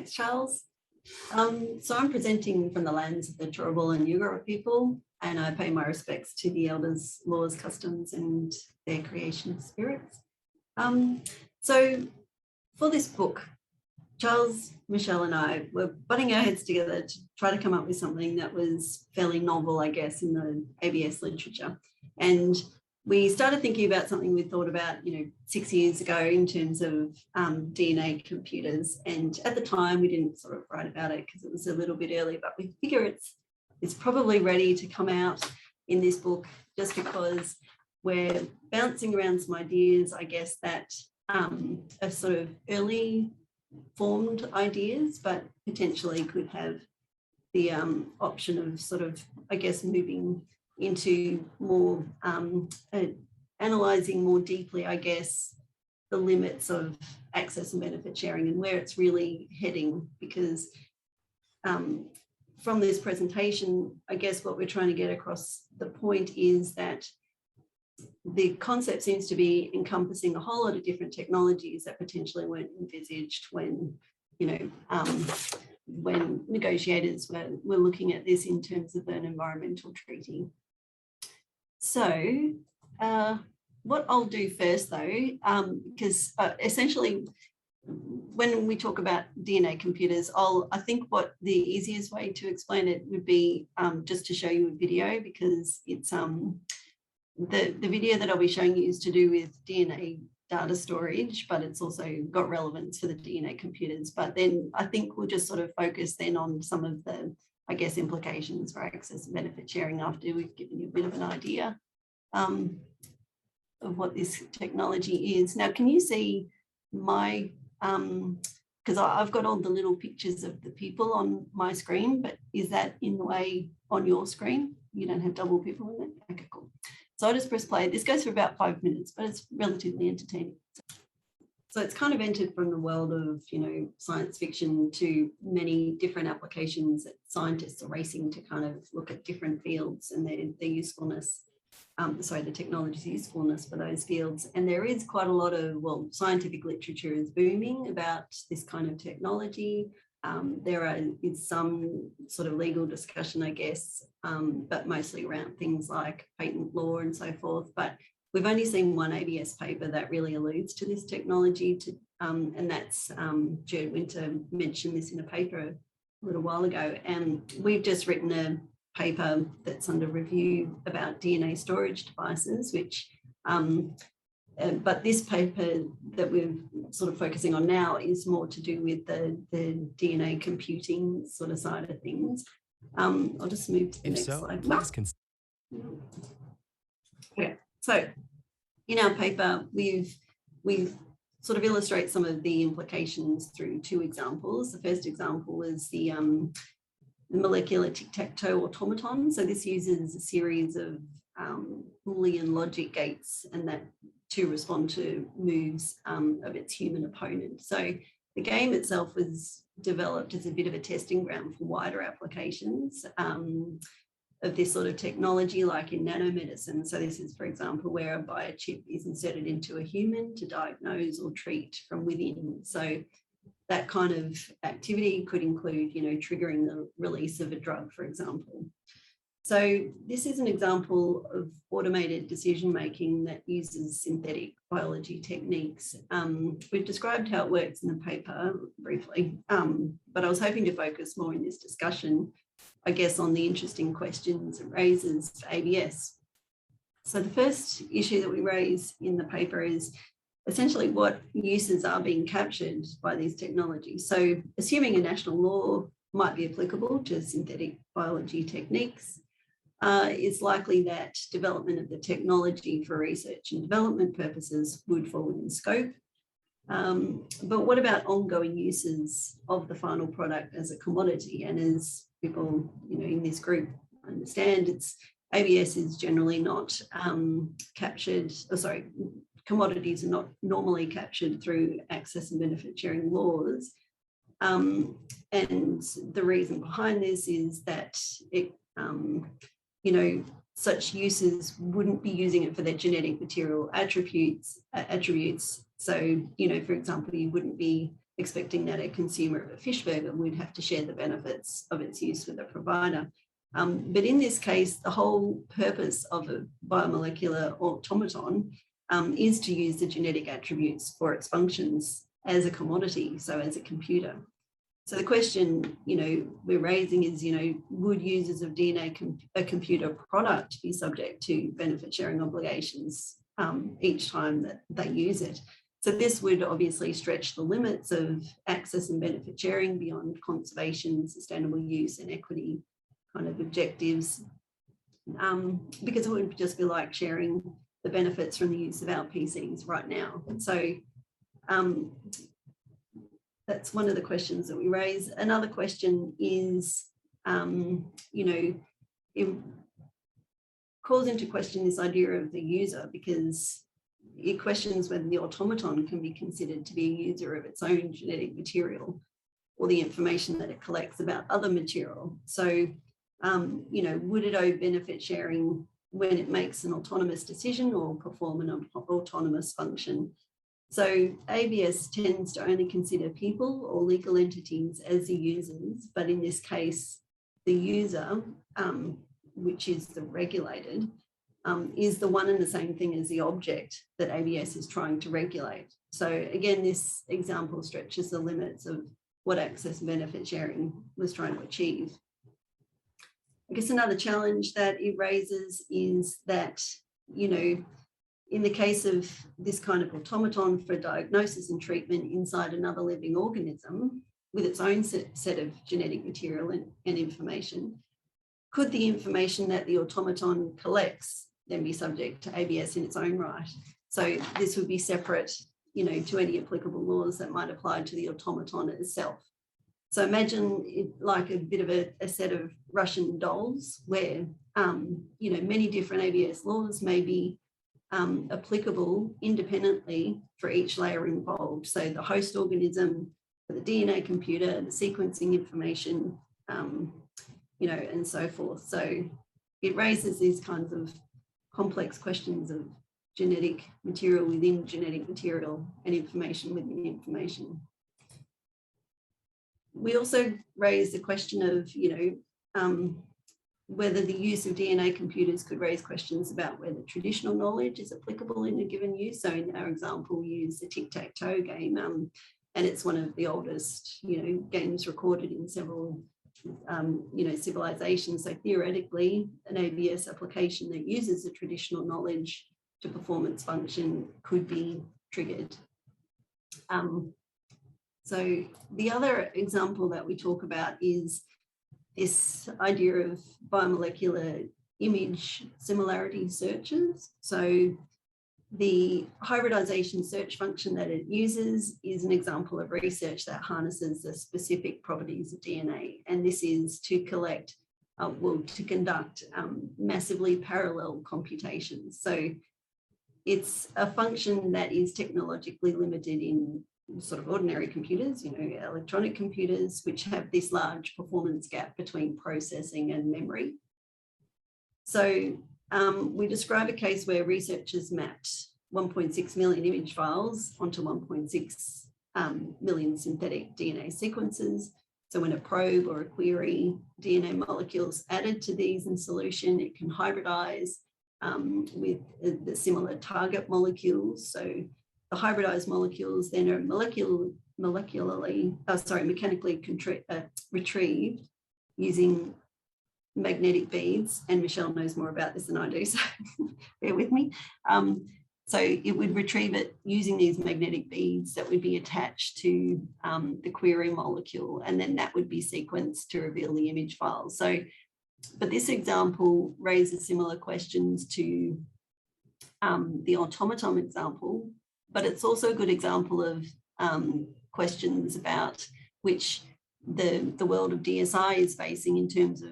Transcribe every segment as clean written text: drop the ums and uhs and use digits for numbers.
Thanks, Charles. So I'm presenting from the lands of the Turrbal and Yugara people, and I pay my respects to the elders, laws, customs, and their creation spirits. So for this book, Charles, Michelle, and I were butting our heads together to try to come up with something that was fairly novel, I guess, in the ABS literature. And we started thinking about something we thought about, 6 years ago in terms of DNA computers. And at the time, we didn't sort of write about it because it was a little bit early, but we figure it's probably ready to come out in this book just because we're bouncing around some ideas, I guess, that are sort of early formed ideas, but potentially could have the option of sort of, I guess, moving into more analysing more deeply, I guess, the limits of access and benefit sharing and where it's really heading. Because from this presentation, I guess what we're trying to get across the point is that the concept seems to be encompassing a whole lot of different technologies that potentially weren't envisaged when, when negotiators were looking at this in terms of an environmental treaty. So what I'll do first, though, because essentially when we talk about DNA computers, I think what the easiest way to explain it would be just to show you a video, because it's the video that I'll be showing you is to do with DNA data storage, but it's also got relevance for the DNA computers. But then I think we'll just sort of focus then on some of the, I guess, implications for access and benefit sharing after we've given you a bit of an idea of what this technology is. Now, can you see my, because I've got all the little pictures of the people on my screen, but is that in the way on your screen? You don't have double people in it? Okay, cool. So I'll just press play. This goes for about 5 minutes, but it's relatively entertaining. So it's kind of entered from the world of, science fiction to many different applications that scientists are racing to kind of look at different fields and their usefulness, the technology's usefulness for those fields. And there is quite a lot of, scientific literature is booming about this kind of technology. There is some sort of legal discussion, I guess, but mostly around things like patent law and so forth. But we've only seen one ABS paper that really alludes to this technology, and that's Jared Winter mentioned this in a paper a little while ago. And we've just written a paper that's under review about DNA storage devices, which but this paper that we're sort of focusing on now is more to do with the DNA computing sort of side of things. I'll just move to the next slide. Please yeah. So in our paper, we've sort of illustrate some of the implications through two examples. The first example was the molecular tic-tac-toe automaton. So this uses a series of Boolean logic gates and that to respond to moves of its human opponent. So the game itself was developed as a bit of a testing ground for wider applications of this sort of technology, like in nanomedicine. So this is, for example, where a biochip is inserted into a human to diagnose or treat from within. So that kind of activity could include, triggering the release of a drug, for example. So this is an example of automated decision-making that uses synthetic biology techniques. We've described how it works in the paper briefly, but I was hoping to focus more in this discussion, I guess, on the interesting questions it raises for ABS. So the first issue that we raise in the paper is essentially what uses are being captured by these technologies. So assuming a national law might be applicable to synthetic biology techniques, it's likely that development of the technology for research and development purposes would fall within scope. But what about ongoing uses of the final product as a commodity? And as people, in this group understand, ABS is generally not captured, commodities are not normally captured through access and benefit sharing laws. And the reason behind this is that it, such uses wouldn't be using it for their genetic material attributes. So, for example, you wouldn't be expecting that a consumer of a fish burger would have to share the benefits of its use with a provider. But in this case, the whole purpose of a biomolecular automaton is to use the genetic attributes for its functions as a commodity, so as a computer. So the question, we're raising is, would users of a computer product be subject to benefit sharing obligations each time that they use it? So this would obviously stretch the limits of access and benefit sharing beyond conservation, sustainable use, and equity kind of objectives, because it would just be like sharing the benefits from the use of our PCs right now. So that's one of the questions that we raise. Another question is, it calls into question this idea of the user, because it questions whether the automaton can be considered to be a user of its own genetic material or the information that it collects about other material. So, would it owe benefit sharing when it makes an autonomous decision or perform an autonomous function? So ABS tends to only consider people or legal entities as the users, but in this case, the user, which is the regulated, is the one and the same thing as the object that ABS is trying to regulate. So again, this example stretches the limits of what access and benefit sharing was trying to achieve. I guess another challenge that it raises is that, in the case of this kind of automaton for diagnosis and treatment inside another living organism with its own set of genetic material and information, could the information that the automaton collects then be subject to ABS in its own right? So this would be separate, to any applicable laws that might apply to the automaton itself. So imagine it like a bit of a set of Russian dolls where, many different ABS laws may be applicable independently for each layer involved. So the host organism, for the DNA computer, the sequencing information, and so forth. So it raises these kinds of complex questions of genetic material within genetic material and information within information. We also raised the question of, whether the use of DNA computers could raise questions about whether traditional knowledge is applicable in a given use. So in our example, we use the tic-tac-toe game, and it's one of the oldest, games recorded in several, civilizations. So theoretically, an ABS application that uses the traditional knowledge to perform its function could be triggered. So the other example that we talk about is this idea of biomolecular image similarity searches. So the hybridisation search function that it uses is an example of research that harnesses the specific properties of DNA. And this is to collect, to conduct massively parallel computations. So it's a function that is technologically limited in sort of ordinary computers, electronic computers, which have this large performance gap between processing and memory. So we describe a case where researchers mapped 1.6 million image files onto 1.6 million synthetic DNA sequences. So when a probe or a query DNA molecules added to these in solution, it can hybridize with the similar target molecules. So the hybridized molecules then are mechanically retrieved using magnetic beads, and Michelle knows more about this than I do, so bear with me. So it would retrieve it using these magnetic beads that would be attached to the query molecule, and then that would be sequenced to reveal the image file. So, but this example raises similar questions to the automaton example, but it's also a good example of questions about which the world of DSI is facing in terms of,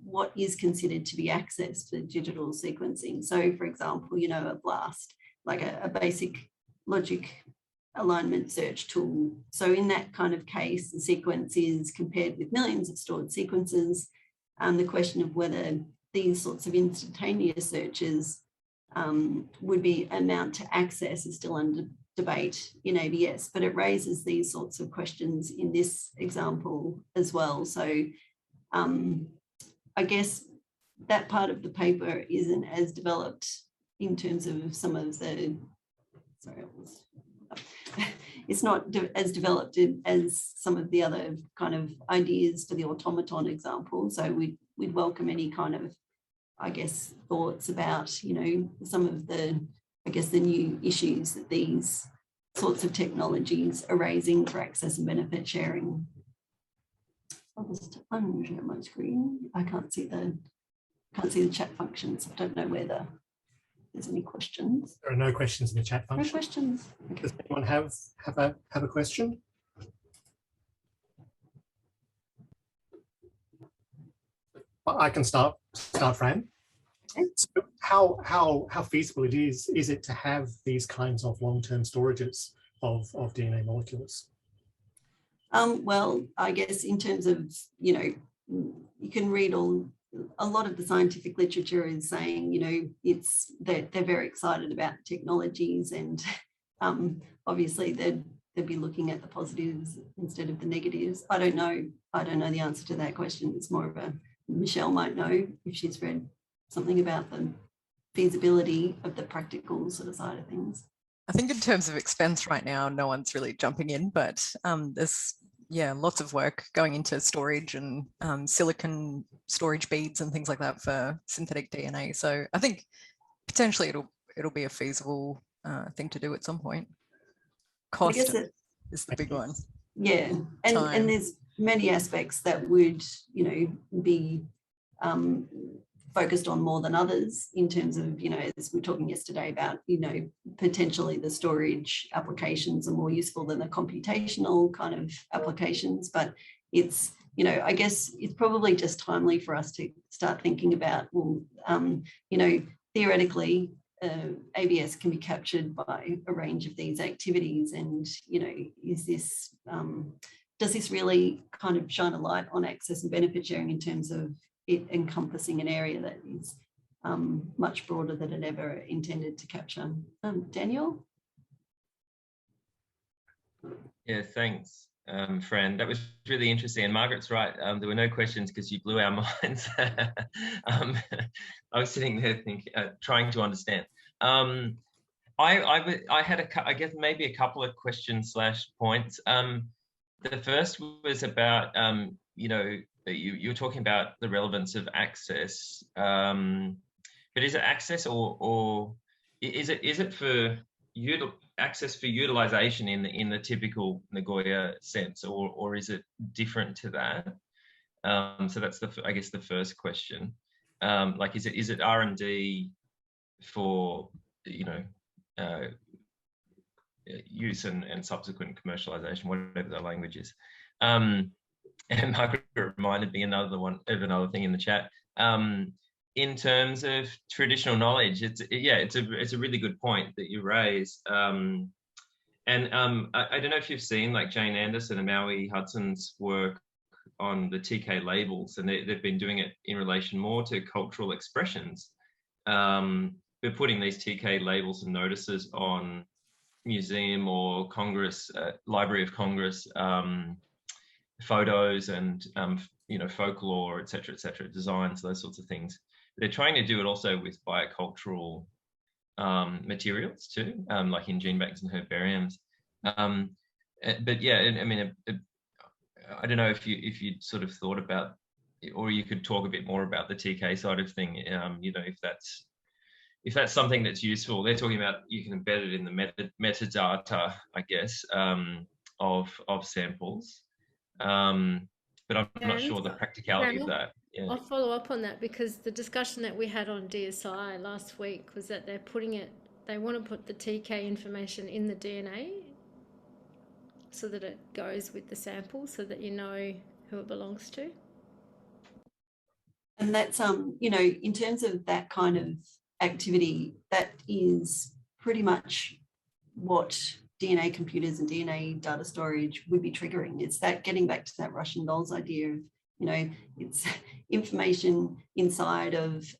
what is considered to be access for digital sequencing. So, for example, a BLAST, like a basic logic alignment search tool. So in that kind of case, the sequence is compared with millions of stored sequences. The question of whether these sorts of instantaneous searches would be amount to access is still under debate in ABS, but it raises these sorts of questions in this example as well. So I guess that part of the paper isn't as developed in terms of some of the, sorry, it's not as developed as some of the other kind of ideas for the automaton example. So we'd welcome any kind of, I guess, thoughts about, you know, some of the, I guess, the new issues that these sorts of technologies are raising for access and benefit sharing. I'll just unshare my screen. I can't see the chat functions. I don't know whether there's any questions. There are no questions in the chat function. No questions. Okay. Does anyone have a question? I can start, Fran. Okay. So how feasible is it to have these kinds of long-term storages of DNA molecules? Well, I guess in terms of, you know, you can read a lot of the scientific literature is saying, you know, they're very excited about technologies, and obviously they'd be looking at the positives instead of the negatives. I don't know the answer to that question. It's more of a, Michelle might know if she's read something about the feasibility of the practical sort of side of things. I think in terms of expense right now, no one's really jumping in, but there's lots of work going into storage and silicon storage beads and things like that for synthetic DNA. So I think potentially it'll be a feasible thing to do at some point. Cost is the big one. Yeah, and there's many aspects that would, you know, be focused on more than others in terms of, you know, as we were talking yesterday about, you know, potentially the storage applications are more useful than the computational kind of applications. But it's, you know, I guess it's probably just timely for us to start thinking about, well, you know, theoretically, ABS can be captured by a range of these activities, and, you know, is this, does this really kind of shine a light on access and benefit sharing in terms of it encompassing an area that is much broader than it ever intended to capture? Daniel? Yeah, thanks, Fran. That was really interesting. And Margaret's right. There were no questions because you blew our minds. I was sitting there thinking, trying to understand. I had I guess maybe a couple of questions / points. The first was about, you know, you were talking about the relevance of access, but is it access or is it for access for utilization in the typical Nagoya sense, or is it different to that? So that's I guess the first question. Like, is it R&D for, you know, use and subsequent commercialization, whatever the language is? And Margaret reminded me another thing in the chat. In terms of traditional knowledge, it's a really good point that you raise. I don't know if you've seen like Jane Anderson and Maui Hudson's work on the TK labels, and they've been doing it in relation more to cultural expressions. We're putting these TK labels and notices on museum or Congress, Library of Congress photos and you know, folklore, etc., designs, those sorts of things. They're trying to do it also with biocultural materials too, like in gene banks and herbariums. But yeah, I mean, I don't know if you sort of thought about, or you could talk a bit more about the TK side of thing. You know, if that's something that's useful. They're talking about you can embed it in the metadata, I guess, of samples. But I'm not sure the practicality of that. Yeah. I'll follow up on that, because the discussion that we had on DSI last week was that they want to put the TK information in the DNA so that it goes with the sample, so that you know who it belongs to. And that's, you know, in terms of that kind of activity, that is pretty much what DNA computers and DNA data storage would be triggering. It's that, getting back to that Russian dolls idea of, you know, it's information inside of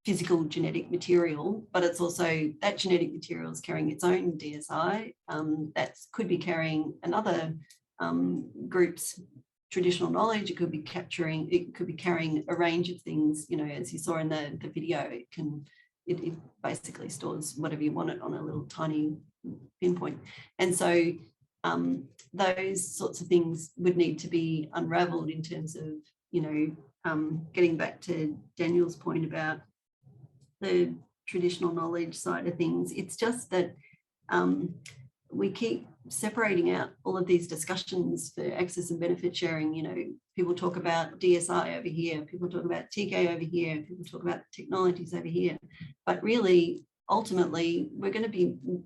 physical genetic material, but it's also that genetic material is carrying its own DSI that could be carrying another group's traditional knowledge. It could be carrying a range of things, you know, as you saw in the video. It basically stores whatever you want it on a little tiny pinpoint. And so those sorts of things would need to be unraveled in terms of, you know, getting back to Daniel's point about the traditional knowledge side of things. It's just that we keep separating out all of these discussions for access and benefit sharing. You know, people talk about DSI over here, people talk about TK over here, people talk about technologies over here, but really, ultimately,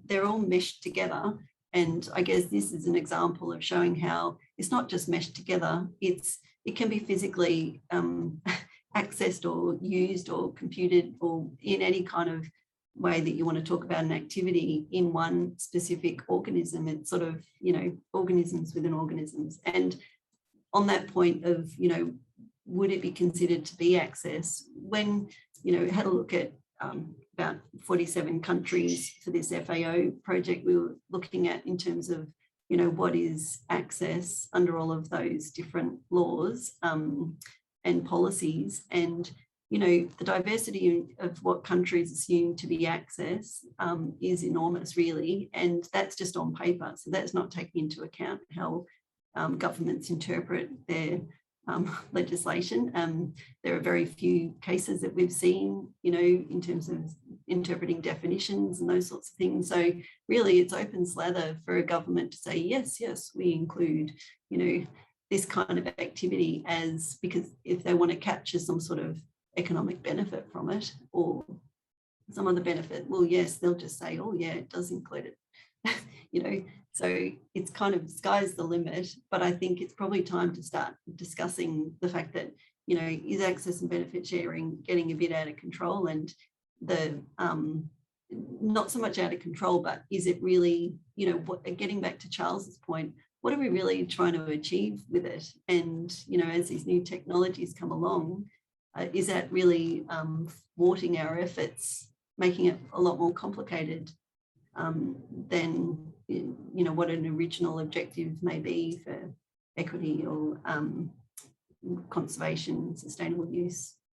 they're all meshed together. And I guess this is an example of showing how it's not just meshed together, it can be physically accessed or used or computed or in any kind of way that you want to talk about an activity in one specific organism. It's sort of, you know, organisms within organisms. And on that point of, you know, would it be considered to be access? When, you know, had a look at about 47 countries for this FAO project, we were looking at in terms of, you know, what is access under all of those different laws and policies. And, you know, the diversity of what countries assume to be access is enormous, really. And that's just on paper. So that's not taking into account how governments interpret their legislation. There are very few cases that we've seen, you know, in terms of interpreting definitions and those sorts of things. So really it's open slather for a government to say, yes, we include, you know, this kind of activity as, because if they want to capture some sort of economic benefit from it or some other benefit, well, yes, they'll just say, oh yeah, it does include it. You know, so it's kind of sky's the limit, but I think it's probably time to start discussing the fact that, you know, is access and benefit sharing getting a bit out of control, and the not so much out of control, but is it really, you know, getting back to Charles's point, what are we really trying to achieve with it? And, you know, as these new technologies come along, is that really thwarting our efforts, making it a lot more complicated than, you know, what an original objective may be for equity or conservation, sustainable use?